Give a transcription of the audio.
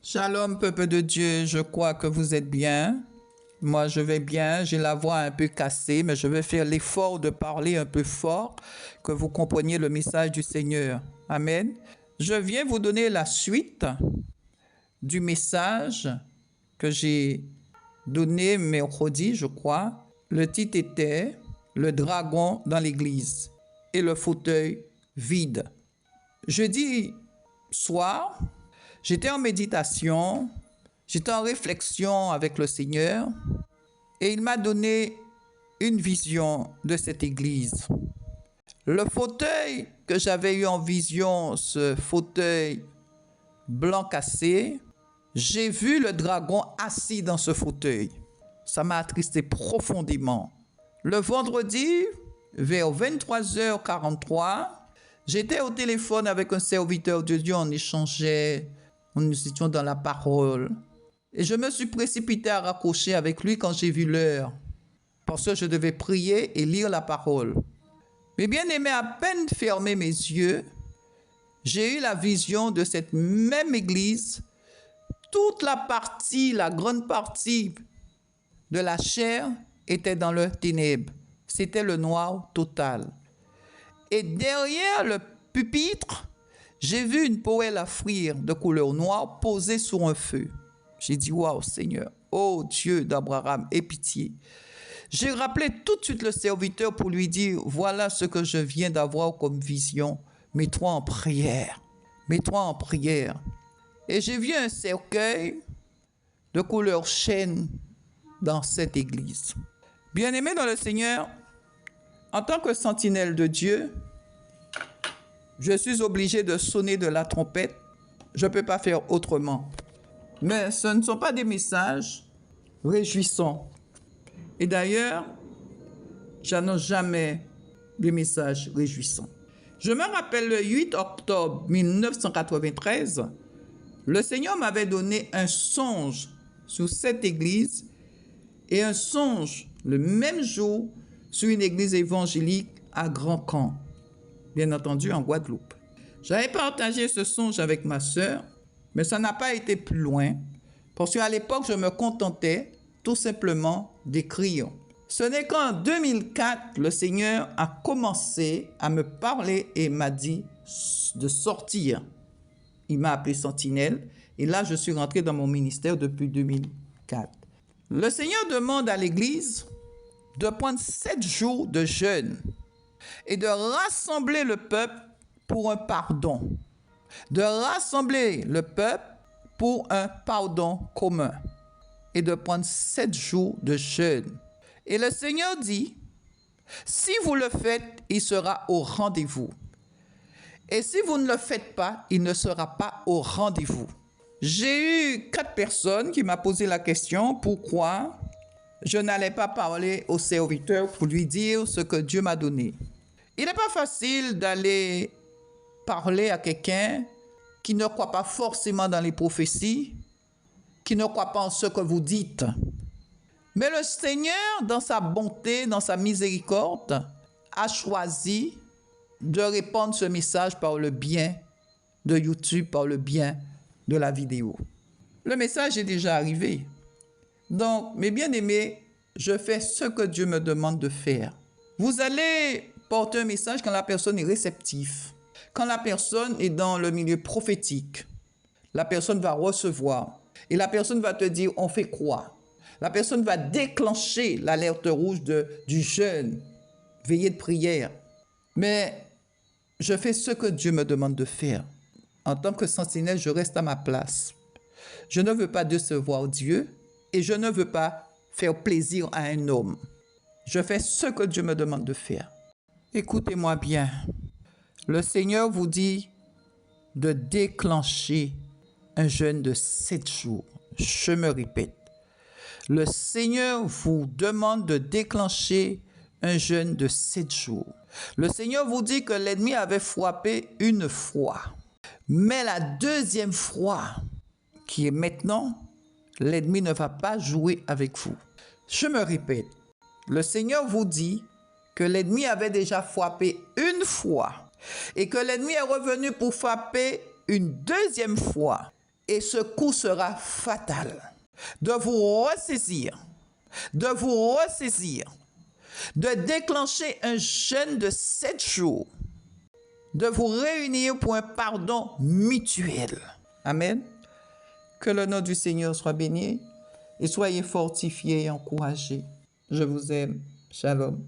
Shalom, peuple de Dieu, je crois que vous êtes bien. Moi, je vais bien, j'ai la voix un peu cassée, mais je vais faire l'effort de parler un peu fort, que vous compreniez le message du Seigneur. Amen. Je viens vous donner la suite du message que j'ai donné mercredi, je crois. Le titre était « Le dragon dans l'église et le fauteuil vide ». Jeudi soir, j'étais en méditation, j'étais en réflexion avec le Seigneur et il m'a donné une vision de cette église. Le fauteuil que j'avais eu en vision, ce fauteuil blanc cassé, j'ai vu le dragon assis dans ce fauteuil. Ça m'a attristé profondément. Le vendredi, vers 23h43, j'étais au téléphone avec un serviteur de Dieu, on échangeait, nous étions dans la parole. Et je me suis précipité à raccrocher avec lui quand j'ai vu l'heure, parce que je devais prier et lire la parole. Mais bien aimé, à peine fermé mes yeux, j'ai eu la vision de cette même église. Toute la partie, la grande partie de la chair était dans le ténèbre. C'était le noir total. Et derrière le pupitre, j'ai vu une poêle à frire de couleur noire posée sur un feu. J'ai dit, waouh Seigneur, oh Dieu d'Abraham, aie pitié. J'ai rappelé tout de suite le serviteur pour lui dire, voilà ce que je viens d'avoir comme vision. Mets-toi en prière. Mets-toi en prière. Et j'ai vu un cercueil de couleur chêne dans cette église. Bien-aimé dans le Seigneur, en tant que sentinelle de Dieu, je suis obligé de sonner de la trompette. Je ne peux pas faire autrement. Mais ce ne sont pas des messages réjouissants. Et d'ailleurs, j'annonce jamais des messages réjouissants. Je me rappelle le 8 octobre 1993, le Seigneur m'avait donné un songe sur cette église et un songe le même jour sur une église évangélique à Grand Camp, bien entendu en Guadeloupe. J'avais partagé ce songe avec ma sœur, mais ça n'a pas été plus loin, parce qu'à l'époque, je me contentais tout simplement d'écrire. Ce n'est qu'en 2004, le Seigneur a commencé à me parler et m'a dit de sortir. Il m'a appelé sentinelle et là, je suis rentré dans mon ministère depuis 2004. Le Seigneur demande à l'Église de prendre 7 jours de jeûne et de rassembler le peuple pour un pardon. De rassembler le peuple pour un pardon commun et de prendre 7 jours de jeûne. Et le Seigneur dit, si vous le faites, il sera au rendez-vous. Et si vous ne le faites pas, il ne sera pas au rendez-vous. J'ai eu 4 personnes qui m'ont posé la question, pourquoi je n'allais pas parler au serviteur pour lui dire ce que Dieu m'a donné. Il n'est pas facile d'aller parler à quelqu'un qui ne croit pas forcément dans les prophéties, qui ne croit pas en ce que vous dites. Mais le Seigneur, dans sa bonté, dans sa miséricorde, a choisi de répandre ce message par le bien de YouTube, par le bien de la vidéo. Le message est déjà arrivé. Donc, mes bien-aimés, je fais ce que Dieu me demande de faire. Vous allez porter un message quand la personne est réceptive, quand la personne est dans le milieu prophétique. La personne va recevoir et la personne va te dire, on fait quoi? La personne va déclencher l'alerte rouge du jeûne, veillée de prière. Mais je fais ce que Dieu me demande de faire. En tant que sentinelle, je reste à ma place. Je ne veux pas décevoir Dieu et je ne veux pas faire plaisir à un homme. Je fais ce que Dieu me demande de faire. Écoutez-moi bien. Le Seigneur vous dit de déclencher un jeûne de 7 jours. Je me répète. Le Seigneur vous demande de déclencher un jeûne de 7 jours. Le Seigneur vous dit que l'ennemi avait frappé une fois. Mais la deuxième fois, qui est maintenant, l'ennemi ne va pas jouer avec vous. Je me répète. Le Seigneur vous dit que l'ennemi avait déjà frappé une fois et que l'ennemi est revenu pour frapper une deuxième fois. et ce coup sera fatal. De vous ressaisir, de déclencher un jeûne de 7 jours, de vous réunir pour un pardon mutuel. Amen. Que le nom du Seigneur soit béni et soyez fortifiés et encouragés. Je vous aime. Shalom.